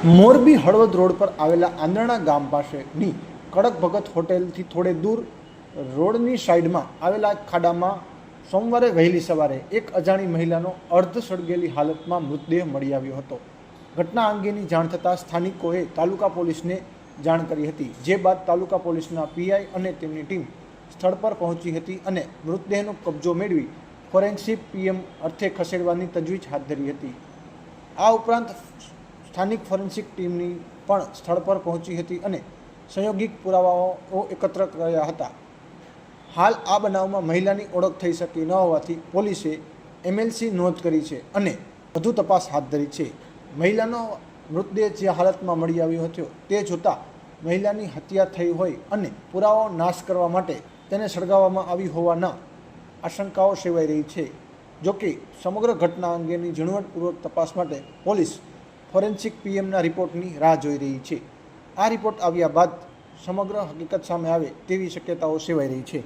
Morbi Halvad road પર આવેલા આંદરણા ગામ પાસેની કડક ભગત હોટેલથી થોડે દૂર રોડની સાઈડમાં આવેલા ખાડામાં સોમવારે વહેલી સવારે એક અજાણી મહિલાનો અર્ધ સળગેલી હાલતમાં મૃતદેહ મળી આવ્યો હતો. ઘટના અંગેની જાણ થતાં સ્થાનિકોએ તાલુકા પોલીસને જાણ કરી હતી, જે બાદ તાલુકા પોલીસના પીઆઈ અને તેમની ટીમ સ્થળ પર પહોંચી હતી અને મૃતદેહનો કબજો મેળવી ફોરેન્સિક પીએમ અર્થે ખસેડવાની તજવીજ હાથ ધરી હતી. આ ઉપરાંત સ્થાનિક ફોરેન્સિક ટીમની પણ સ્થળ પર પહોંચી હતી અને સંયોગિક પુરાવાઓ એકત્ર કર્યા હતા. હાલ આ બનાવમાં મહિલાની ઓળખ થઈ શકી ન હોવાથી પોલીસે એમએલસી નોંધ કરી છે અને વધુ તપાસ હાથ ધરી છે. મહિલાનો મૃતદેહ જે હાલતમાં મળી આવ્યો હતો તે જોતાં મહિલાની હત્યા થઈ હોય અને પુરાવાઓ નાશ કરવા માટે તેને સળગાવવામાં આવી હોવાના આશંકાઓ સેવાઈ રહી છે. જોકે સમગ્ર ઘટના અંગેની ઝીણવટપૂર્વક તપાસ માટે પોલીસ ફોરેન્સિક પીએમના રિપોર્ટની રાહ જોઈ રહી છે. આ રિપોર્ટ આવ્યા બાદ સમગ્ર હકીકત સામે આવે તેવી શક્યતાઓ સેવાઈ રહી છે.